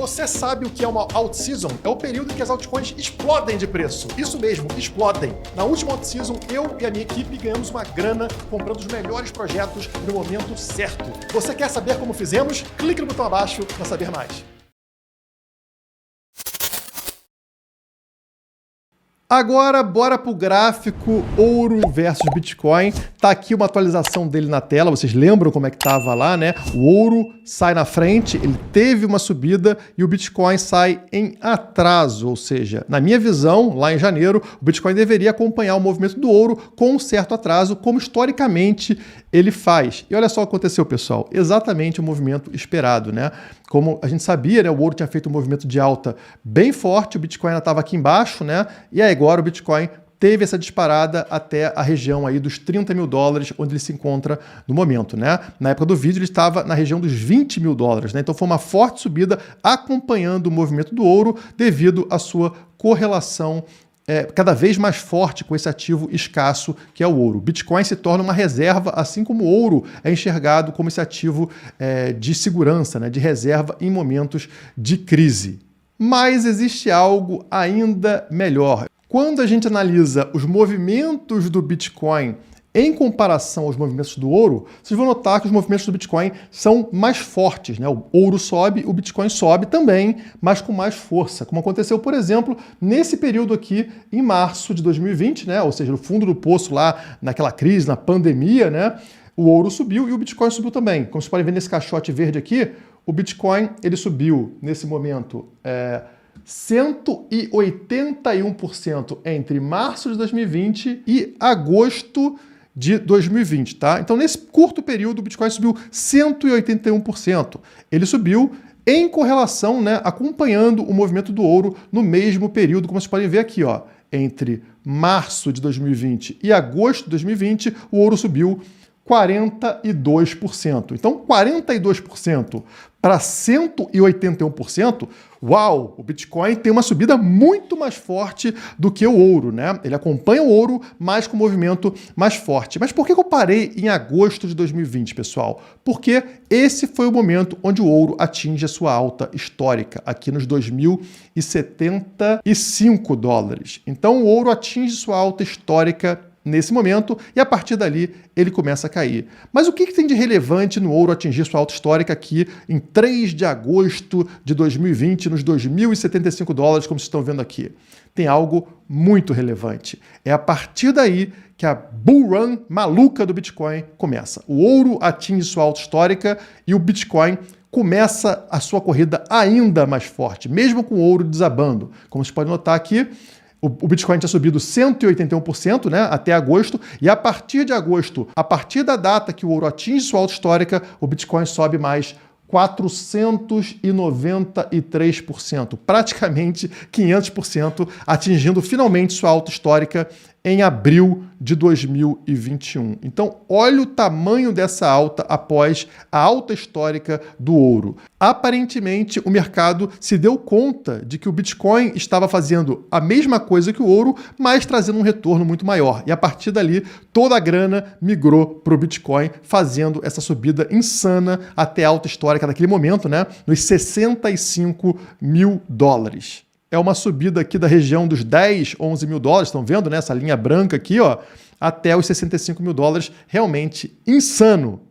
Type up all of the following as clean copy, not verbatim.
Você sabe o que é uma alt season? É o período em que as altcoins explodem de preço. Isso mesmo, explodem. Na última alt season, eu e a minha equipe ganhamos uma grana comprando os melhores projetos no momento certo. Você quer saber como fizemos? Clique no botão abaixo para saber mais. Agora, bora pro gráfico ouro versus Bitcoin. Tá aqui uma atualização dele na tela, vocês lembram como é que tava lá, né? O ouro sai na frente, ele teve uma subida e o Bitcoin sai em atraso, ou seja, na minha visão, lá em janeiro, o Bitcoin deveria acompanhar o movimento do ouro com um certo atraso, como historicamente ele faz. E olha só o que aconteceu, pessoal, exatamente o movimento esperado, né? Como a gente sabia, né, o ouro tinha feito um movimento de alta bem forte, o Bitcoin ainda estava aqui embaixo, né? E aí agora o Bitcoin teve essa disparada até a região aí dos 30 mil dólares, onde ele se encontra no momento, né? Na época do vídeo ele estava na região dos 20 mil dólares, né? Então foi uma forte subida acompanhando o movimento do ouro devido à sua correlação cada vez mais forte com esse ativo escasso que é o ouro. Bitcoin se torna uma reserva, assim como o ouro é enxergado como esse ativo de segurança, né, de reserva em momentos de crise. Mas existe algo ainda melhor. Quando a gente analisa os movimentos do Bitcoin em comparação aos movimentos do ouro, vocês vão notar que os movimentos do Bitcoin são mais fortes, né? O ouro sobe, o Bitcoin sobe também, mas com mais força, como aconteceu, por exemplo, nesse período aqui, em março de 2020, né? Ou seja, no fundo do poço lá, naquela crise, na pandemia, né? O ouro subiu e o Bitcoin subiu também. Como vocês podem ver nesse caixote verde aqui, o Bitcoin ele subiu, nesse momento, 181% entre março de 2020 e agosto de 2020, tá? Então, nesse curto período, o Bitcoin subiu 181%. Ele subiu em correlação, né, acompanhando o movimento do ouro no mesmo período, como vocês podem ver aqui, ó, entre março de 2020 e agosto de 2020, o ouro subiu 42%. Então, 42% para 181%, uau! O Bitcoin tem uma subida muito mais forte do que o ouro, né? Ele acompanha o ouro, mas com um movimento mais forte. Mas por que eu parei em agosto de 2020, pessoal? Porque esse foi o momento onde o ouro atinge a sua alta histórica, aqui nos 2.075 dólares. Então, o ouro atinge sua alta histórica nesse momento, e a partir dali ele começa a cair. Mas o que tem de relevante no ouro atingir sua alta histórica aqui em 3 de agosto de 2020, nos 2.075 dólares, como vocês estão vendo aqui? Tem algo muito relevante. É a partir daí que a bull run maluca do Bitcoin começa. O ouro atinge sua alta histórica e o Bitcoin começa a sua corrida ainda mais forte, mesmo com o ouro desabando. Como vocês podem notar aqui, o Bitcoin tinha subido 181%, né, até agosto, e a partir de agosto, a partir da data que o ouro atinge sua alta histórica, o Bitcoin sobe mais 493%, praticamente 500%, atingindo finalmente sua alta histórica em abril de 2021. Então, olha o tamanho dessa alta após a alta histórica do ouro. Aparentemente, o mercado se deu conta de que o Bitcoin estava fazendo a mesma coisa que o ouro, mas trazendo um retorno muito maior. E a partir dali, toda a grana migrou para o Bitcoin, fazendo essa subida insana até a alta histórica daquele momento, né, nos 65 mil dólares. É uma subida aqui da região dos 10, 11 mil dólares, estão vendo, né? Essa linha branca aqui, ó, até os 65 mil dólares, realmente insano.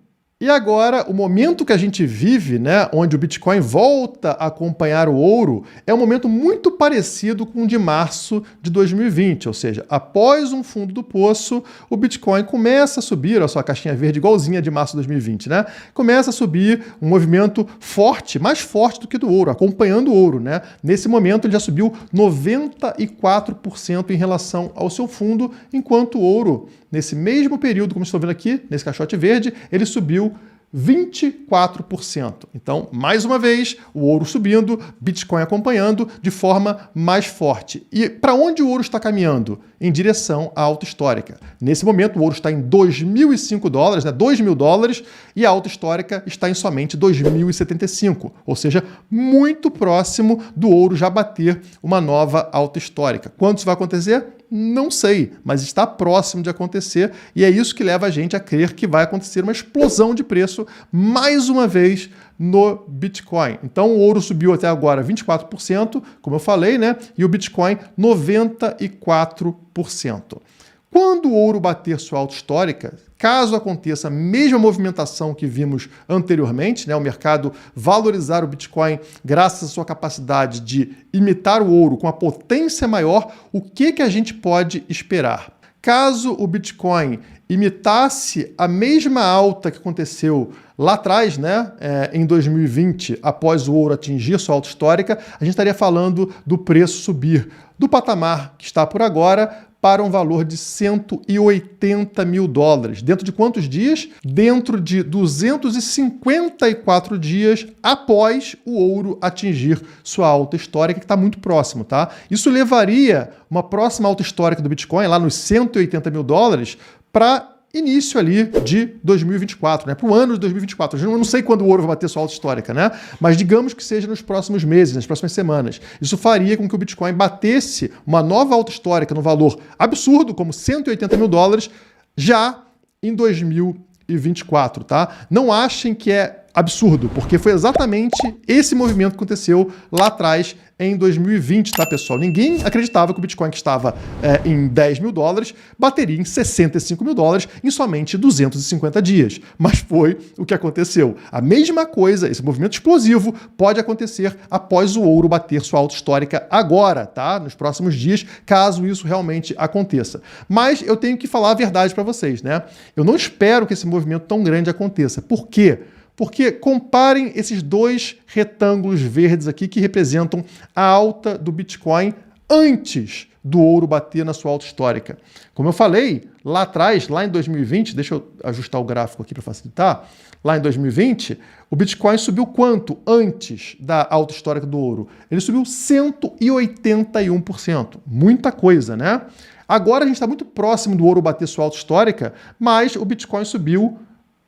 E agora, o momento que a gente vive, né, onde o Bitcoin volta a acompanhar o ouro, é um momento muito parecido com o de março de 2020, ou seja, após um fundo do poço, o Bitcoin começa a subir, olha só a caixinha verde igualzinha de março de 2020, né? Começa a subir um movimento forte, mais forte do que do ouro, acompanhando o ouro, né? Nesse momento ele já subiu 94% em relação ao seu fundo, enquanto o ouro, nesse mesmo período, como estão vendo aqui, nesse caixote verde, ele subiu 24%. Então, mais uma vez, o ouro subindo, Bitcoin acompanhando de forma mais forte. E para onde o ouro está caminhando? Em direção à alta histórica. Nesse momento, o ouro está em 2.005 dólares, né, 2 mil dólares, e a alta histórica está em somente 2.075, ou seja, muito próximo do ouro já bater uma nova alta histórica. Quando isso vai acontecer? Não sei, mas está próximo de acontecer e é isso que leva a gente a crer que vai acontecer uma explosão de preço mais uma vez no Bitcoin. Então o ouro subiu até agora 24%, como eu falei, né? E o Bitcoin 94%. Quando o ouro bater sua alta histórica, caso aconteça a mesma movimentação que vimos anteriormente, né, o mercado valorizar o Bitcoin graças à sua capacidade de imitar o ouro com a potência maior, o que a gente pode esperar? Caso o Bitcoin imitasse a mesma alta que aconteceu lá atrás, né, em 2020, após o ouro atingir sua alta histórica, a gente estaria falando do preço subir do patamar que está por agora para um valor de 180 mil dólares. Dentro de quantos dias? Dentro de 254 dias após o ouro atingir sua alta histórica, que está muito próximo, tá? Isso levaria uma próxima alta histórica do Bitcoin, lá nos 180 mil dólares, para início ali de 2024, né? Para o ano de 2024. Eu não sei quando o ouro vai bater sua alta histórica, né? Mas digamos que seja nos próximos meses, nas próximas semanas. Isso faria com que o Bitcoin batesse uma nova alta histórica no valor absurdo, como 180 mil dólares, já em 2024, tá? Não achem que é absurdo, porque foi exatamente esse movimento que aconteceu lá atrás em 2020, tá, pessoal? Ninguém acreditava que o Bitcoin, que estava em 10 mil dólares, bateria em 65 mil dólares em somente 250 dias. Mas foi o que aconteceu. A mesma coisa, esse movimento explosivo, pode acontecer após o ouro bater sua alta histórica agora, tá? Nos próximos dias, caso isso realmente aconteça. Mas eu tenho que falar a verdade para vocês, né? Eu não espero que esse movimento tão grande aconteça. Por quê? Porque comparem esses dois retângulos verdes aqui que representam a alta do Bitcoin antes do ouro bater na sua alta histórica. Como eu falei, lá atrás, lá em 2020, deixa eu ajustar o gráfico aqui para facilitar, lá em 2020, o Bitcoin subiu quanto antes da alta histórica do ouro? Ele subiu 181%. Muita coisa, né? Agora a gente está muito próximo do ouro bater sua alta histórica, mas o Bitcoin subiu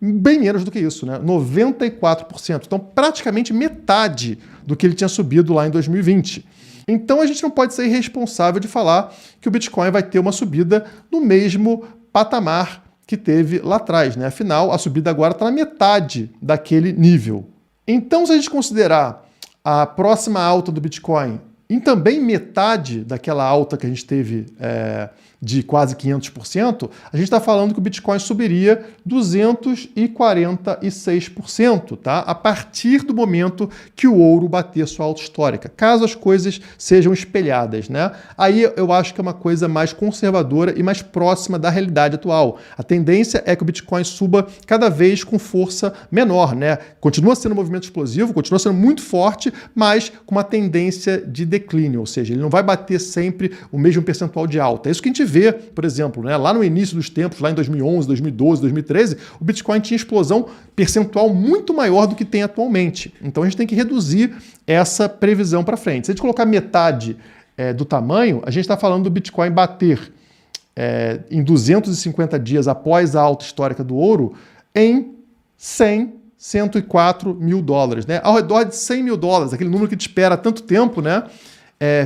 bem menos do que isso, né? 94%. Então, praticamente metade do que ele tinha subido lá em 2020. Então, a gente não pode ser irresponsável de falar que o Bitcoin vai ter uma subida no mesmo patamar que teve lá atrás, né? Afinal, a subida agora está na metade daquele nível. Então, se a gente considerar a próxima alta do Bitcoin em também metade daquela alta que a gente teve de quase 500%, a gente está falando que o Bitcoin subiria 246%, tá? A partir do momento que o ouro bater sua alta histórica, caso as coisas sejam espelhadas, né? Aí eu acho que é uma coisa mais conservadora e mais próxima da realidade atual. A tendência é que o Bitcoin suba cada vez com força menor, né? Continua sendo um movimento explosivo, continua sendo muito forte, mas com uma tendência de declínio, ou seja, ele não vai bater sempre o mesmo percentual de alta. É isso que a gente vê, por exemplo, né, lá no início dos tempos, lá em 2011, 2012, 2013, o Bitcoin tinha explosão percentual muito maior do que tem atualmente. Então a gente tem que reduzir essa previsão para frente. Se a gente colocar metade do tamanho, a gente está falando do Bitcoin bater em 250 dias após a alta histórica do ouro em 104 mil dólares, né? Ao redor de 100 mil dólares, aquele número que te espera há tanto tempo, né?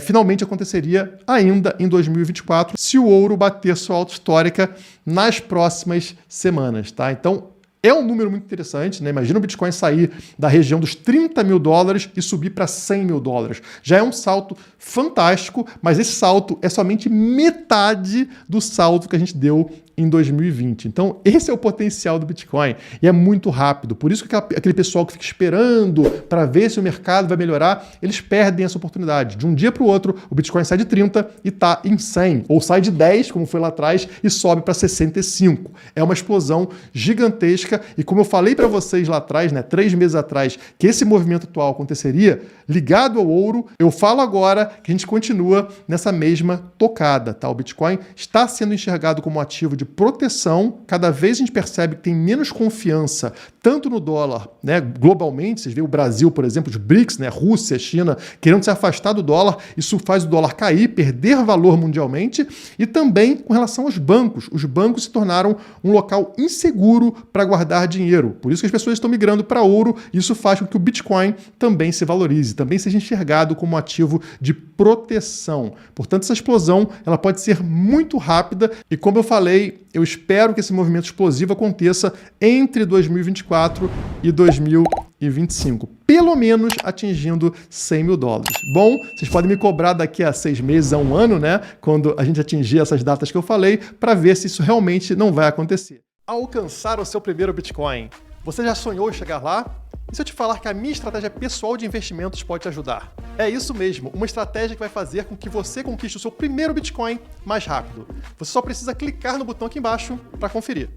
Finalmente aconteceria ainda em 2024, se o ouro bater sua alta histórica nas próximas semanas, tá? Então, é um número muito interessante, né? Imagina o Bitcoin sair da região dos 30 mil dólares e subir para 100 mil dólares. Já é um salto fantástico, mas esse salto é somente metade do salto que a gente deu em 2020. Então, esse é o potencial do Bitcoin e é muito rápido. Por isso que aquele pessoal que fica esperando para ver se o mercado vai melhorar, eles perdem essa oportunidade. De um dia para o outro, o Bitcoin sai de 30 e está em 100, ou sai de 10, como foi lá atrás, e sobe para 65. É uma explosão gigantesca e como eu falei para vocês lá atrás, né, 3 meses atrás, que esse movimento atual aconteceria ligado ao ouro, eu falo agora que a gente continua nessa mesma tocada, tá? O Bitcoin está sendo enxergado como um ativo de proteção. Cada vez a gente percebe que tem menos confiança, tanto no dólar, né, globalmente, vocês veem o Brasil, por exemplo, os BRICS, né, Rússia, China, querendo se afastar do dólar, isso faz o dólar cair, perder valor mundialmente, e também com relação aos bancos. Os bancos se tornaram um local inseguro para guardar dinheiro. Por isso que as pessoas estão migrando para ouro, e isso faz com que o Bitcoin também se valorize, também seja enxergado como um ativo de proteção. Portanto, essa explosão ela pode ser muito rápida e, como eu falei, eu espero que esse movimento explosivo aconteça entre 2024 e 2025, pelo menos atingindo 100 mil dólares. Bom, vocês podem me cobrar daqui a 6 meses, a um ano, né, quando a gente atingir essas datas que eu falei, para ver se isso realmente não vai acontecer. Alcançar o seu primeiro Bitcoin. Você já sonhou em chegar lá? E se eu te falar que a minha estratégia pessoal de investimentos pode te ajudar? É isso mesmo, uma estratégia que vai fazer com que você conquiste o seu primeiro Bitcoin mais rápido. Você só precisa clicar no botão aqui embaixo para conferir.